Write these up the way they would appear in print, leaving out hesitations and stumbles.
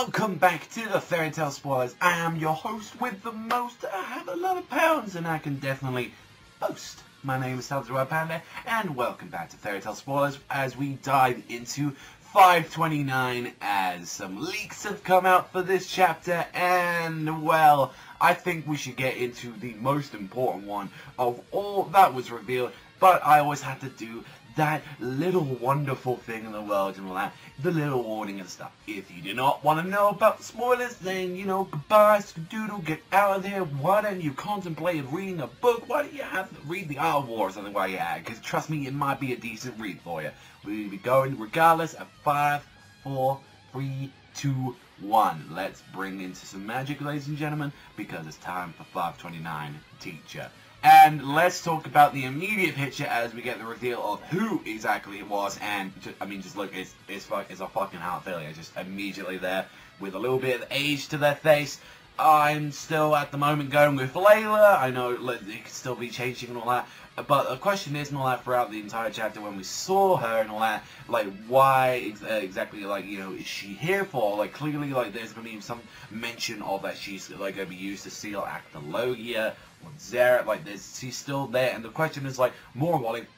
Welcome back to the Fairy Tale Spoilers. I am your host with the most. I have a lot of pounds and I can definitely boast. My name is Savagezweipanda and welcome back to Fairy Tale Spoilers as we dive into 529 as some leaks have come out for this chapter and, well, I think we should get into the most important one of all that was revealed, but I always have to do that little wonderful thing in the world and all that, the little warning and stuff. If you do not want to know about the spoilers, then, you know, goodbye, skadoodle, get out of there. Why don't you contemplate reading a book? Why don't you read the Art of War or something while you're at it? Because trust me, it might be a decent read for you. We'll be going regardless of 5, 4, 3, 2, 1. Let's bring into some magic, ladies and gentlemen, because it's time for 529 Teacher. And let's talk about the immediate picture as we get the reveal of who exactly it was. And just look, it's a fucking heart failure, just immediately there with a little bit of age to their face. I'm still at the moment going with Layla. I know it could still be changing and all that, but the question is and all that throughout the entire chapter when we saw her and all that, like why exactly, like, you know, is she here for? Like clearly, like there's gonna be some mention of that she's like gonna be used to seal Actologia or Zara, like she's still there, and the question is like more like,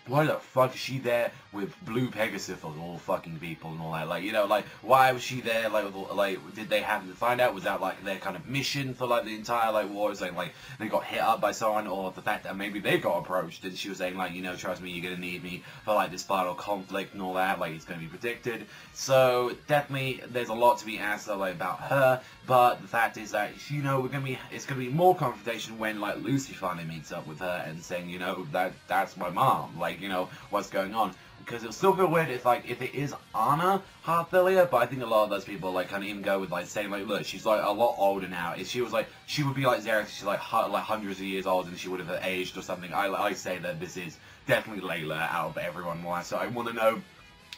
why the fuck is she there with Blue Pegasus of all fucking people and all that? Like, you know, like, why was she there? Like, did they have to find out? Was that, like, their kind of mission for, like, the entire, like, war? Was like, they got hit up by someone, or the fact that maybe they got approached and she was saying, like, you know, trust me, you're gonna need me for, like, this final conflict and all that. Like, it's gonna be predicted. So, definitely, there's a lot to be asked, like, about her. But the fact is that, you know, it's gonna be more confrontation when, like, Lucy finally meets up with her and saying, you know, that's my mom. Like, you know, what's going on. Because it'll still feel weird if it is Anna heart failure, but I think a lot of those people, like, kind of even go with, like, saying, like, look, she's, like, a lot older now. If she was, like, she would be like Zara, she's, like, hundreds of years old and she would have aged or something. I say that this is definitely Layla out of everyone more. So I want to know,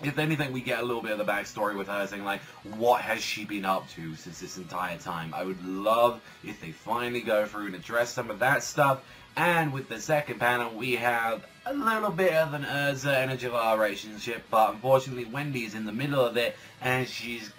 if anything, we get a little bit of the backstory with her, saying, like, what has she been up to since this entire time? I would love if they finally go through and address some of that stuff. And with the second panel, we have a little bit of an Urza and a Jalar relationship, but unfortunately Wendy's in the middle of it, and she's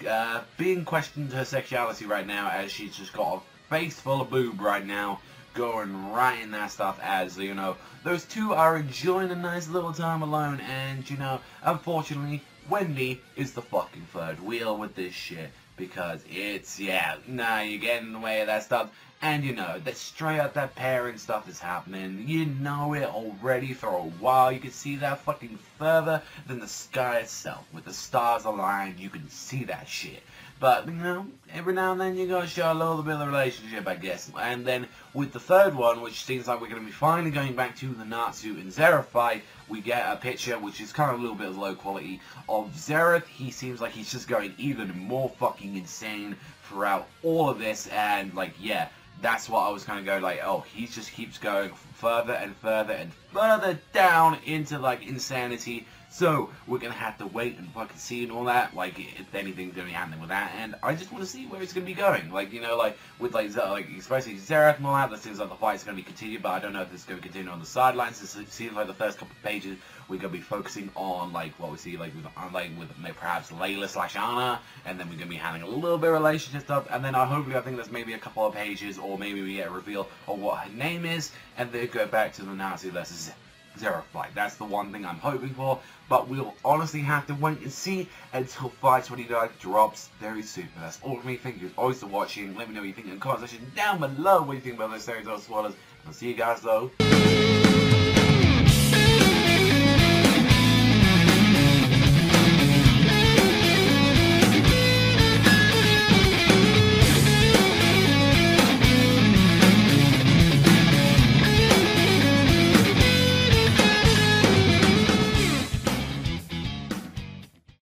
being questioned her sexuality right now, as she's just got a face full of boob right now, going right in that stuff, as, you know, those two are enjoying a nice little time alone, and, you know, unfortunately, Wendy is the fucking third wheel with this shit, because it's, yeah, nah, you're getting in the way of that stuff. And, you know, that straight up that pairing stuff is happening. You know it already for a while. You can see that fucking further than the sky itself. With the stars aligned, you can see that shit. But, you know, every now and then you gotta show a little bit of the relationship, I guess. And then with the third one, which seems like we're gonna be finally going back to the Natsu and Zereth fight, we get a picture, which is kind of a little bit of low quality, of Zereth. He seems like he's just going even more fucking insane throughout all of this, and, like, yeah, that's what I was kind of going, like, oh, he just keeps going further and further and further down into, like, insanity. So, we're going to have to wait and fucking see and all that, like, if anything's going to be happening with that, and I just want to see where it's going to be going, like, you know, like, with, like especially Zereth and all that seems like the fight's going to be continued, but I don't know if it's going to continue on the sidelines. It seems like the first couple of pages, we're going to be focusing on, like, what we see, like, with perhaps Layla / Anna, and then we're going to be having a little bit of relationship stuff, and then hopefully I think there's maybe a couple of pages, or maybe we get a reveal of what her name is, and then go back to the Nazi versus Zereth fight. That's the one thing I'm hoping for, but we'll honestly have to wait and see until 529 drops very soon. But that's all from me. Thank you as always for watching. Let me know what you think in the comment section down below. What do you think about those Fairy Tale Spoilers? And I'll see you guys though.